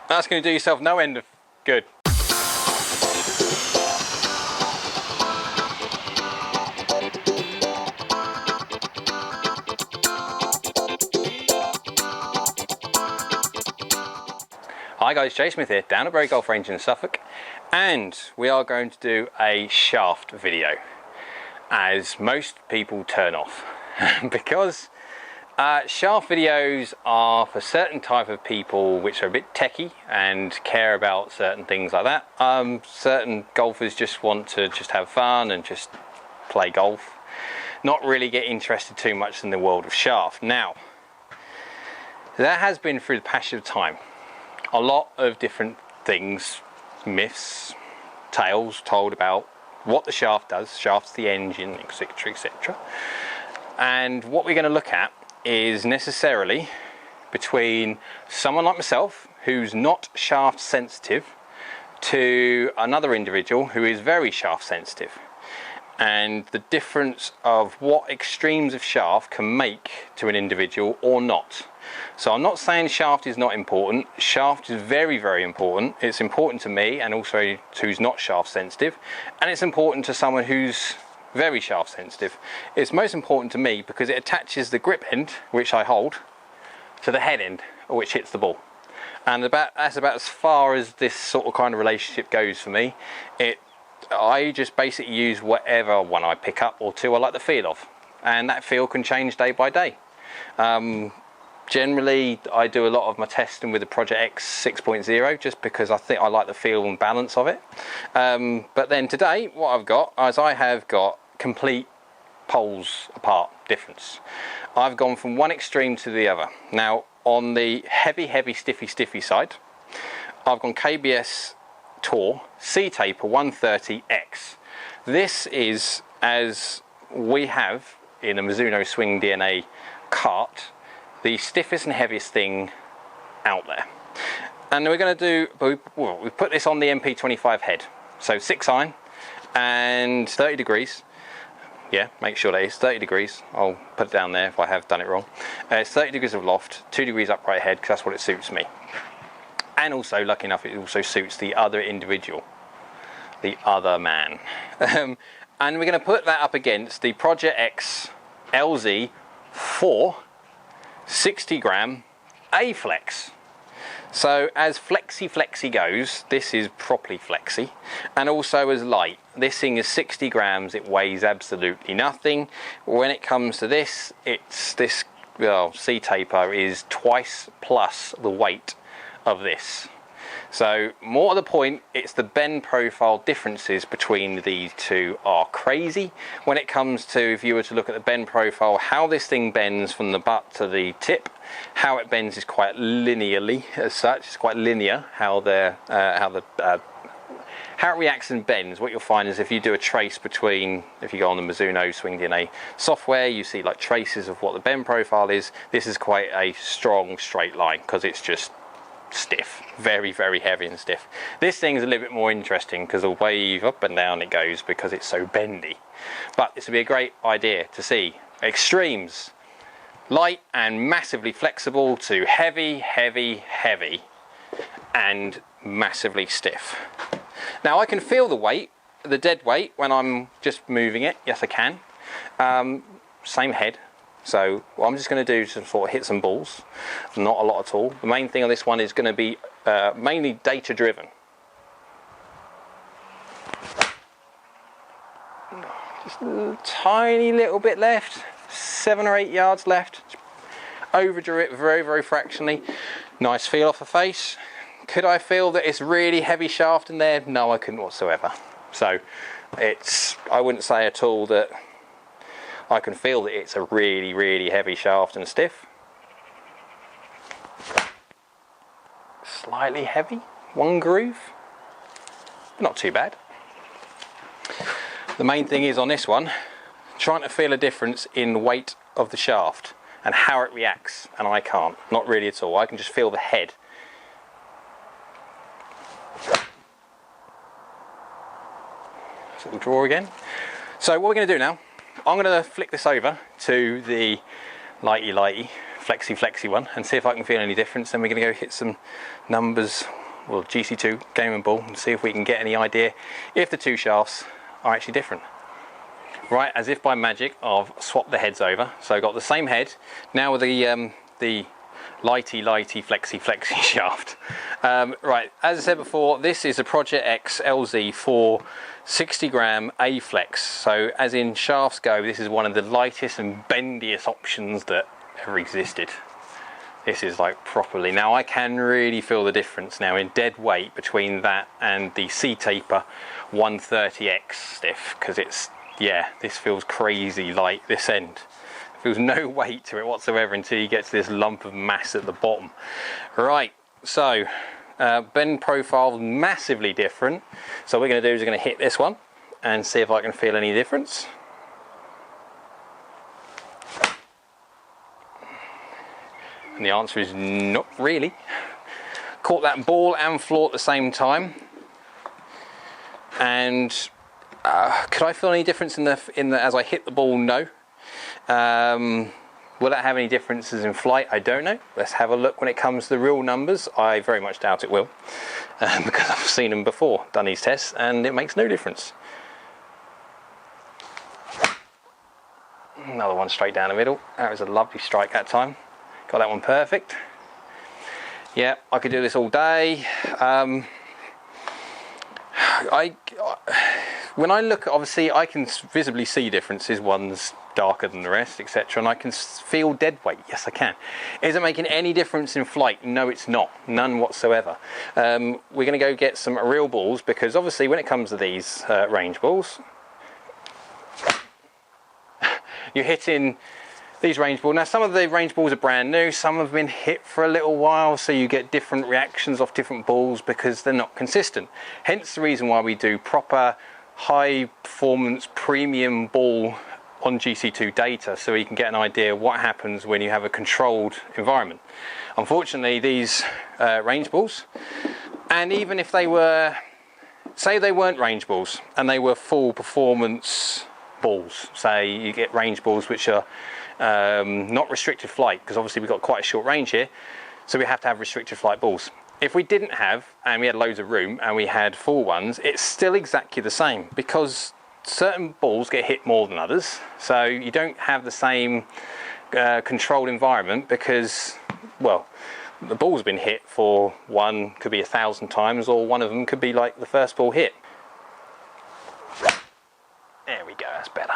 That's going to do yourself no end of good. Hi guys, Jay Smith here, down at Bury Golf Range in Suffolk, and we are going to do a shaft video, as most people turn off, because shaft videos are for certain type of people which are a bit techie and care about certain things like that. Certain golfers just want to just have fun and just play golf, not really get interested too much in the world of shaft. Now, there has been through the passage of time a lot of different things, myths, tales told about what the shaft does, shaft's the engine, etc, etc. And what we're going to look at is necessarily between someone like myself who's not shaft sensitive to another individual who is very shaft sensitive, and the difference of what extremes of shaft can make to an individual or not. So I'm not saying shaft is not important. Shaft is very, very important. It's important to me and also to who's not shaft sensitive, and it's important to someone who's very shaft sensitive. It's most important to me because it attaches the grip end, which I hold, to the head end, which hits the ball. And that's about as far as this sort of kind of relationship goes for me. I just basically use whatever one I pick up or two I like the feel of, and that feel can change day by day. Generally, I do a lot of my testing with the Project X 6.0 just because I think I like the feel and balance of it. But then today, what I've got is I have got complete poles apart difference. I've gone from one extreme to the other. Now, on the heavy stiffy side, I've gone KBS Tour C-Taper 130X. This is, as we have in a Mizuno Swing DNA cart, the stiffest and heaviest thing out there. And we're going to do, we put this on the MP25 head, so 6 iron and 30 degrees. Yeah, make sure that is 30 degrees. I'll put it down there if I have done it wrong. It's 30 degrees of loft, 2 degrees upright head, because that's what it suits me. And also, lucky enough, it also suits the other individual, the other man. And we're going to put that up against the Project X LZ 4 60 gram A-Flex. So as flexy goes, this is properly flexy, and also as light. This thing is 60 grams, it weighs absolutely nothing. When it comes to this, C-Taper is twice plus the weight of this. So more to the point, it's the bend profile differences between these two are crazy. When it comes to, if you were to look at the bend profile, how this thing bends from the butt to the tip, how it bends is quite linearly as such. It's quite linear how it reacts and bends. What you'll find is if you do a trace between, if you go on the Mizuno Swing DNA software, you see like traces of what the bend profile is. This is quite a strong straight line because it's just stiff, very heavy and stiff. This thing's a little bit more interesting because the wave up and down it goes because it's so bendy. But this would be a great idea to see extremes, light and massively flexible, to heavy and massively stiff. Now I can feel the weight, the dead weight, when I'm just moving it. Yes, I can. Same head. So what I'm just going to do is sort of hit some balls, not a lot at all. The main thing on this one is going to be mainly data driven. Just a tiny little bit left, 7 or 8 yards left. Overdrew it very fractionally. Nice feel off the face. Could I feel that it's really heavy shaft in there? No, I couldn't whatsoever. So I wouldn't say at all that I can feel that it's a really heavy shaft and stiff. Slightly heavy, one groove, not too bad. The main thing is on this one, trying to feel a difference in the weight of the shaft and how it reacts, and I can't, not really at all. I can just feel the head. So we'll draw again. So what we're going to do now, I'm going to flick this over to the lighty, flexy one and see if I can feel any difference. Then we're going to go hit some numbers well, GC2 gaming ball, and see if we can get any idea if the two shafts are actually different. Right, as if by magic, I've swapped the heads over, so I've got the same head now with the lighty flexy shaft. Right, as I said before, this is a Project X LZ for 60 gram A flex, so as in shafts go, this is one of the lightest and bendiest options that ever existed. This is like properly, now I can really feel the difference now in dead weight between that and the C-Taper 130X stiff, because it's, yeah, this feels crazy light, this end. Feels no weight to it whatsoever until you get to this lump of mass at the bottom. Right, so bend profile massively different. So what we're going to do is we're going to hit this one and see if I can feel any difference. And the answer is not really. Caught that ball and floor at the same time. And could I feel any difference in the as I hit the ball? No. Will that have any differences in flight? I don't know. Let's have a look when it comes to the real numbers. I very much doubt it will, because I've seen them before, done these tests, and it makes no difference. Another one straight down the middle. That was a lovely strike that time. Got that one perfect. Yeah, I could do this all day. When I look, obviously I can visibly see differences, one's darker than the rest, etc., and I can feel dead weight. Yes, I can. Is it making any difference in flight? No, it's not. None whatsoever. We're going to go get some real balls, because obviously when it comes to these range balls, you're hitting these range balls. Now some of the range balls are brand new, some have been hit for a little while, so you get different reactions off different balls because they're not consistent. Hence the reason why we do proper high performance premium ball on GC2 data, so you can get an idea of what happens when you have a controlled environment. Unfortunately, these range balls, and even if they were, say they weren't range balls and they were full performance balls, say you get range balls which are not restricted flight, because obviously we've got quite a short range here, so we have to have restricted flight balls. If we didn't have, and we had loads of room and we had full ones, it's still exactly the same, because certain balls get hit more than others, so you don't have the same controlled environment, because, well, the ball's been hit for one could be 1,000 times, or one of them could be like the first ball hit. There we go, that's better.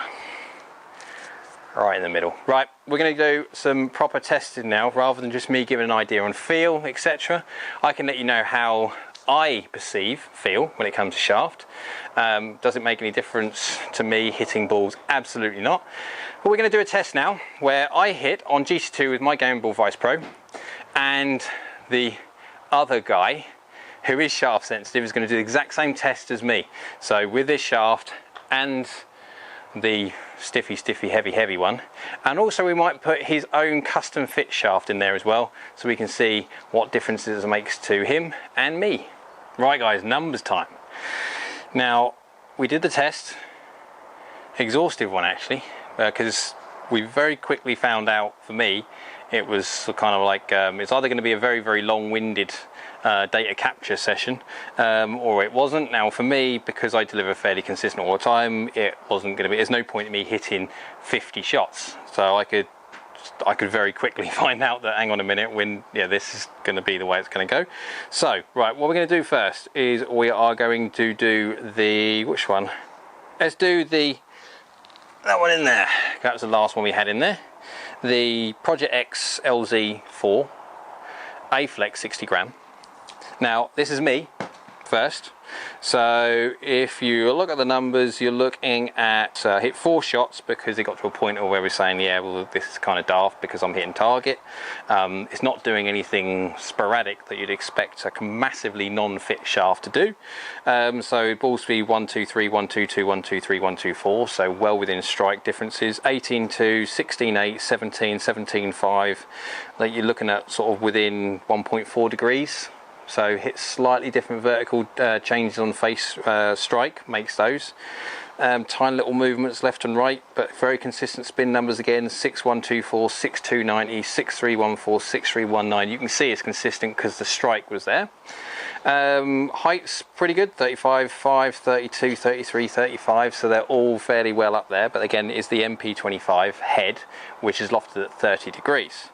Right in the middle. Right, we're going to do some proper testing now, rather than just me giving an idea on feel, etc. I can let you know how I feel when it comes to shaft. Does it make any difference to me hitting balls? Absolutely not. But we're going to do a test now where I hit on GC2 with my Game Ball Vice Pro, and the other guy who is shaft sensitive is going to do the exact same test as me. So with this shaft and the stiffy heavy one, and also we might put his own custom fit shaft in there as well, so we can see what differences it makes to him and me. Right guys, numbers time. Now we did the test, exhaustive one actually, because we very quickly found out, for me, it was kind of like it's either going to be a very long-winded data capture session, or it wasn't. Now for me, because I deliver fairly consistent all the time, it wasn't going to be, there's no point in me hitting 50 shots, so I could very quickly find out that, hang on a minute, when, yeah, this is going to be the way it's going to go. So right, what we're going to do first is we are going to do the, which one? Let's do that one in there. That was the last one we had in there. The Project X LZ4 A Flex 60 gram. Now this is me first, so if you look at the numbers, you're looking at hit 4 shots, because it got to a point where we're saying, yeah, well, this is kind of daft because I'm hitting target. It's not doing anything sporadic that you'd expect a massively non-fit shaft to do. So ball speed 123, 122, 123, 124, so well within strike differences. 18.2, 16.8, 17, 17.5, like you're looking at sort of within 1.4 degrees. So hit slightly different vertical changes on face strike, makes those. Tiny little movements left and right, but very consistent spin numbers again, 6124, 6290, 6314, 6319. You can see it's consistent because the strike was there. Height's pretty good, 35.5, 32, 33, 35, so they're all fairly well up there, but again, it's the MP25 head, which is lofted at 30 degrees.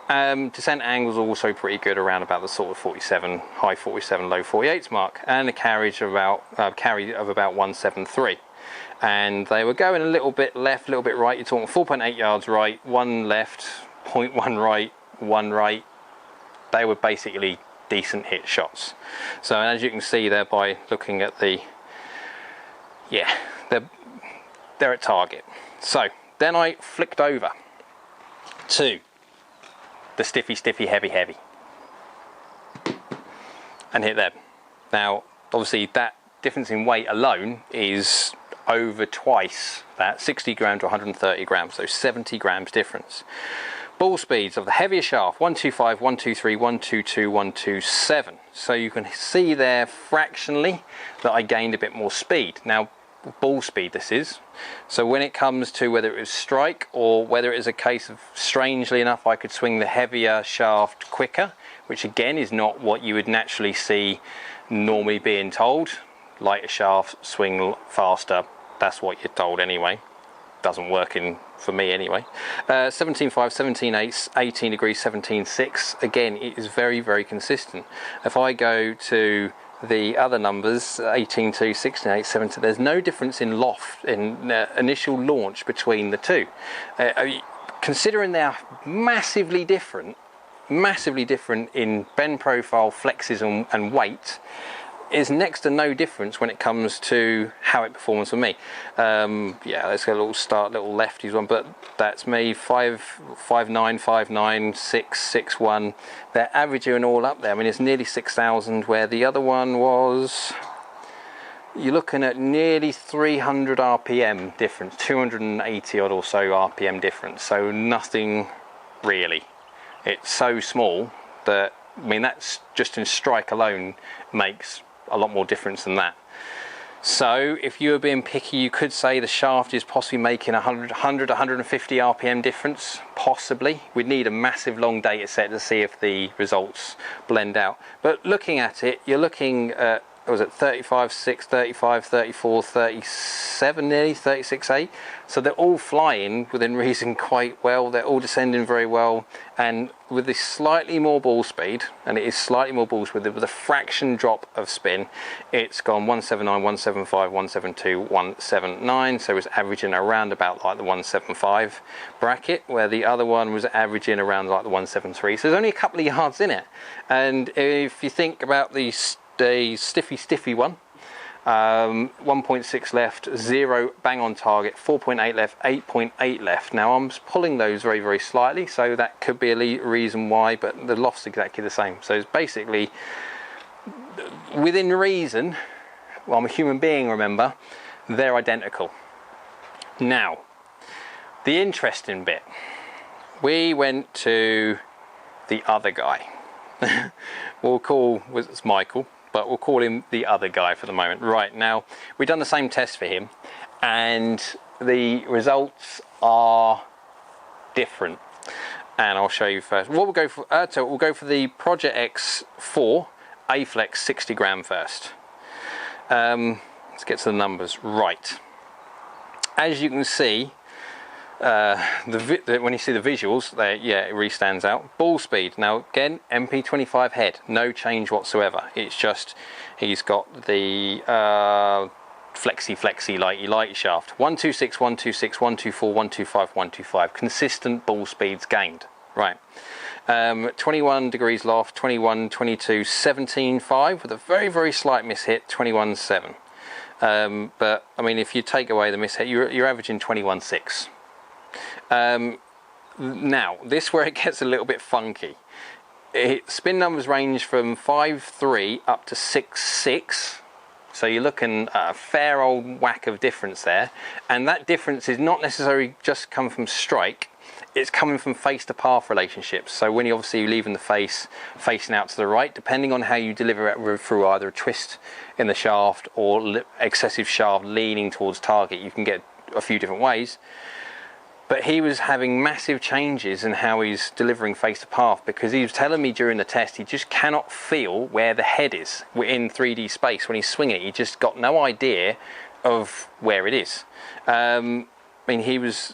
Descent angles are also pretty good, around about the sort of 47, high 47, low 48s mark, and a carriage of about, carry of about 173. And they were going a little bit left, a little bit right. You're talking 4.8 yards right, 1 left, 0.1 right, 1 right. They were basically decent hit shots. So as you can see there by looking at the, yeah, they're at target. So then I flicked over to the Stiffy Heavy and hit them. Now obviously that difference in weight alone is over twice that, 60 grams to 130 grams, so 70 grams difference. Ball speeds of the heavier shaft, 125, 123, 122, 127. So you can see there fractionally that I gained a bit more speed. Now, ball speed this is. So when it comes to whether it was strike or whether it is a case of, strangely enough, I could swing the heavier shaft quicker, which again is not what you would naturally see normally being told. Lighter shaft, swing faster, that's what you're told anyway. Doesn't work for me anyway. 17.5, 17.8, 18 degrees, 17.6. Again, it is very, very consistent. If I go to the other numbers, 18.2, 16.8, 17, there's no difference in loft, in initial launch between the two. Considering they're massively different in bend profile, flexes and weight, is next to no difference when it comes to how it performs for me. Yeah, let's go a little lefties one, but that's me, 5'9", 5'9", 6, 6'1". They're averaging all up there. I mean, it's nearly 6,000, where the other one was, you're looking at nearly 300 RPM difference, 280 odd or so RPM difference, so nothing really. It's so small that, I mean, that's just in strike alone makes a lot more difference than that. So if you were being picky, you could say the shaft is possibly making 100, 150 RPM difference, possibly. We'd need a massive long data set to see if the results blend out. But looking at it, you're looking at, what was it, 35.6, 35, 34, 37 nearly, 36.8. So they're all flying within reason quite well. They're all descending very well. And with this slightly more ball speed, and it is slightly more ball speed, with a fraction drop of spin, it's gone 179, 175, 172, 179. So it's averaging around about like the 175 bracket, where the other one was averaging around like the 173. So there's only a couple of yards in it. And if you think about the stiffy one, 1.6 left, 0 bang on target, 4.8 left, 8.8 left. Now I'm pulling those very, very slightly, so that could be a reason why, but the loft's exactly the same. So it's basically within reason. Well, I'm a human being, remember, they're identical. Now, the interesting bit, we went to the other guy. We'll call, it's Michael, but we'll call him the other guy for the moment. Right, now we've done the same test for him and the results are different, and I'll show you first. What we'll go for, we'll go for the Project X4 A-Flex 60 gram first. Let's get to the numbers. Right, as you can see, when you see the visuals there, yeah, it really stands out. Ball speed, now again, MP25 head, no change whatsoever. It's just he's got the flexy light shaft. 126, 126, 124, 125, 125. Consistent ball speeds gained. Right. 21 degrees loft, 21, 22, 17.5 with a very, very slight mishit, 21.7. But I mean, if you take away the mishit, you're averaging 21.6. Now, this where it gets a little bit funky. Spin numbers range from 5.3 up to 6.6, so you're looking at a fair old whack of difference there, and that difference is not necessarily just come from strike, it's coming from face to path relationships. So when you're obviously leaving the face facing out to the right, depending on how you deliver it through either a twist in the shaft or excessive shaft leaning towards target, you can get a few different ways. but he was having massive changes in how he's delivering face to path, because he was telling me during the test he just cannot feel where the head is in 3D space. When he's swinging it, he just got no idea of where it is. I mean, he was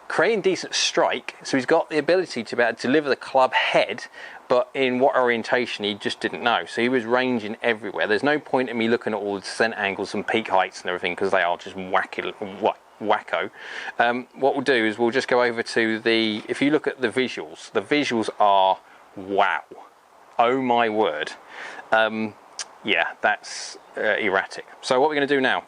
creating decent strike, so he's got the ability to be able to deliver the club head, but in what orientation he just didn't know. So he was ranging everywhere. There's no point in me looking at all the descent angles and peak heights and everything, because they are just wacko. What we'll do is we'll just go over to the, if you look at the visuals are wow, oh my word. Yeah, that's erratic. So what we're going to do now,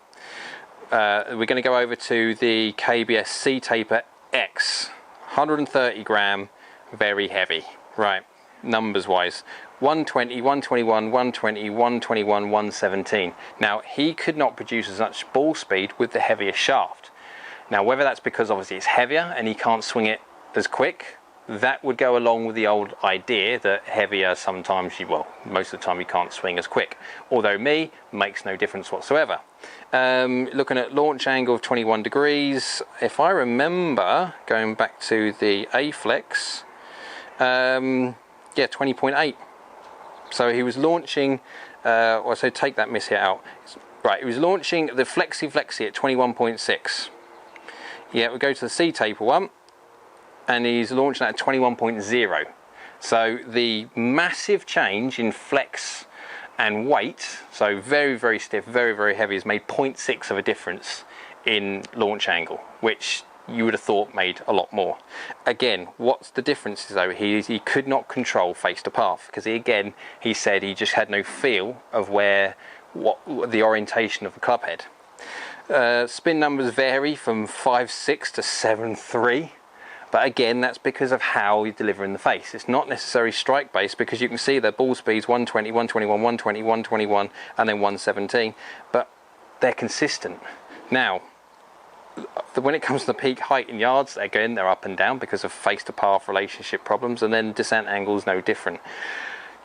we're going to go over to the KBS C-Taper X, 130 gram, very heavy. Right, numbers wise, 120, 121, 120, 121, 117. Now, he could not produce as much ball speed with the heavier shaft. Now, whether that's because obviously it's heavier and he can't swing it as quick, that would go along with the old idea that heavier sometimes well, most of the time you can't swing as quick. Although makes no difference whatsoever. Looking at launch angle of 21 degrees, if I remember, going back to the A-Flex, yeah, 20.8. So he was launching, so take that miss hit out. Right, he was launching the Flexi at 21.6. Yeah, we go to the C-Taper one, and he's launching at 21.0. So the massive change in flex and weight, so very, very stiff, very, very heavy, has made 0.6 of a difference in launch angle, which you would have thought made a lot more. Again, what's the difference though? He could not control face to path, because he said he just had no feel of what the orientation of the club head. Spin numbers vary from 5.6 to 7.3. But again, that's because of how you deliver in the face. It's not necessarily strike based, because you can see their ball speeds 120, 121, 120, 121, and then 117. But they're consistent. Now, when it comes to the peak height in yards, again, they're up and down because of face to path relationship problems, and then descent angles no different.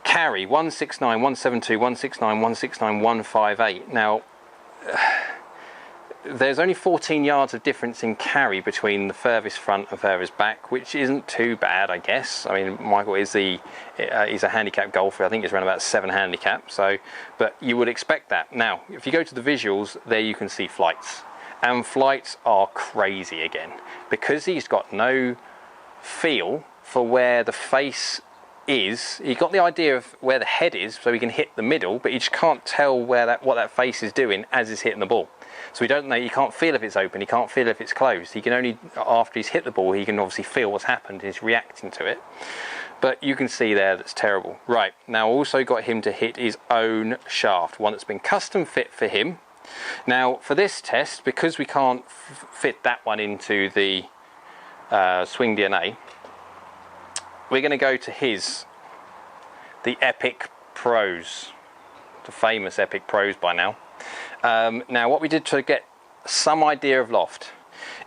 Carry 169, 172, 169, 169, 158. Now, there's only 14 yards of difference in carry between the furthest front and furthest back, which isn't too bad, I guess. I mean, Michael is he's a handicap golfer. I think it's around about 7 handicap. So, but you would expect that. Now, if you go to the visuals, there you can see flights, and flights are crazy again, because he's got no feel for where the face is. He got the idea of where the head is, so he can hit the middle, but he just can't tell what that face is doing as he's hitting the ball. So we don't know, he can't feel if it's open, he can't feel if it's closed. He can only, after he's hit the ball, he can obviously feel what's happened, he's reacting to it. But you can see there that's terrible. Right, now also got him to hit his own shaft, one that's been custom fit for him. Now for this test, because we can't fit that one into the Swing DNA, we're going to go to the Epic Pros, the famous Epic Pros by now. Now what we did to get some idea of loft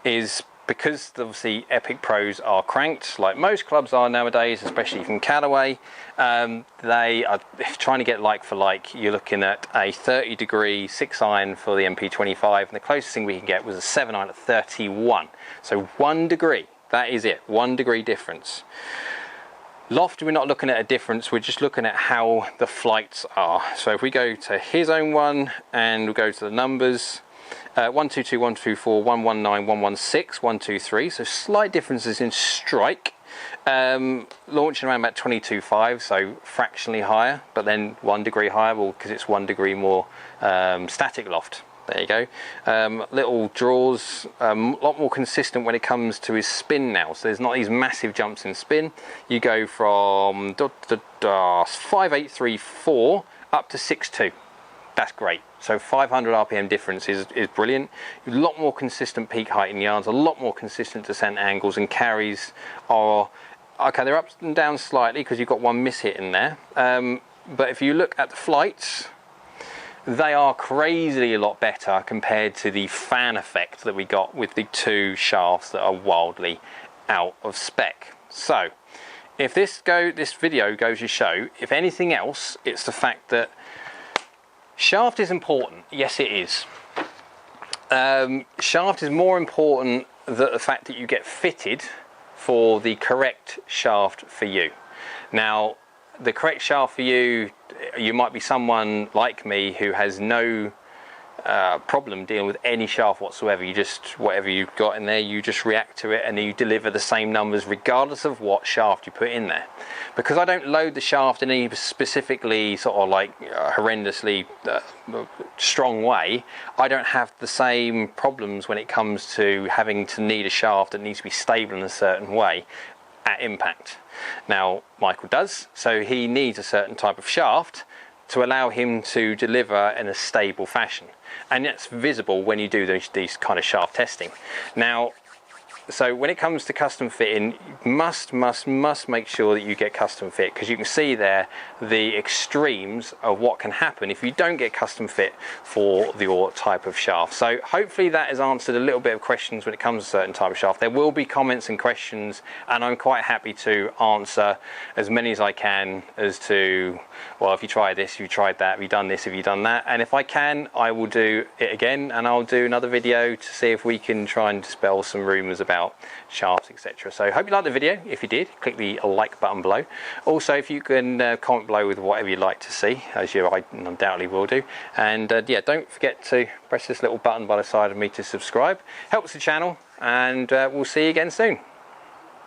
is, because obviously Epic Pros are cranked like most clubs are nowadays, especially from Callaway, they are trying to get like for like. You're looking at a 30 degree 6 iron for the MP25, and the closest thing we can get was a 7 iron at 31. So 1 degree, that is it, 1 degree difference. Loft, we're not looking at a difference, we're just looking at how the flights are. So if we go to his own one and we'll go to the numbers, 122, 124, 119, 116, 123, so slight differences in strike. Launching around about 22.5, so fractionally higher, but then 1 degree higher, well, because it's 1 degree more static loft. There you go. Little draws, a lot more consistent when it comes to his spin now. So there's not these massive jumps in spin. You go from 5834 up to 62. That's great. So 500 RPM difference is brilliant. A lot more consistent peak height in yards, a lot more consistent descent angles, and carries are, okay, they're up and down slightly because you've got one miss hit in there. But if you look at the flights, they are crazily a lot better compared to the fan effect that we got with the 2 shafts that are wildly out of spec. So if this video goes to show, if anything else, it's the fact that shaft is important. Yes, it is. Shaft is more important the fact that you get fitted for the correct shaft for you. Now, the correct shaft for you, you might be someone like me who has no problem dealing with any shaft whatsoever. You just, whatever you've got in there, you just react to it and you deliver the same numbers regardless of what shaft you put in there. Because I don't load the shaft in any specifically sort of like horrendously strong way, I don't have the same problems when it comes to having to need a shaft that needs to be stable in a certain way at impact. Now, Michael does, so he needs a certain type of shaft to allow him to deliver in a stable fashion, and that's visible when you do these kind of shaft testing. Now, so when it comes to custom fitting, you must make sure that you get custom fit, because you can see there the extremes of what can happen if you don't get custom fit for your type of shaft. So hopefully that has answered a little bit of questions when it comes to a certain type of shaft. There will be comments and questions, and I'm quite happy to answer as many as I can as to, well, if you tried this, if you tried that, have you done this, have you done that? And if I can, I will do it again, and I'll do another video to see if we can try and dispel some rumours about shafts, etc. So hope you liked the video. If you did, click the like button below. Also, if you can comment below with whatever you'd like to see, as you undoubtedly will do. And yeah, don't forget to press this little button by the side of me to subscribe. Helps the channel, and we'll see you again soon.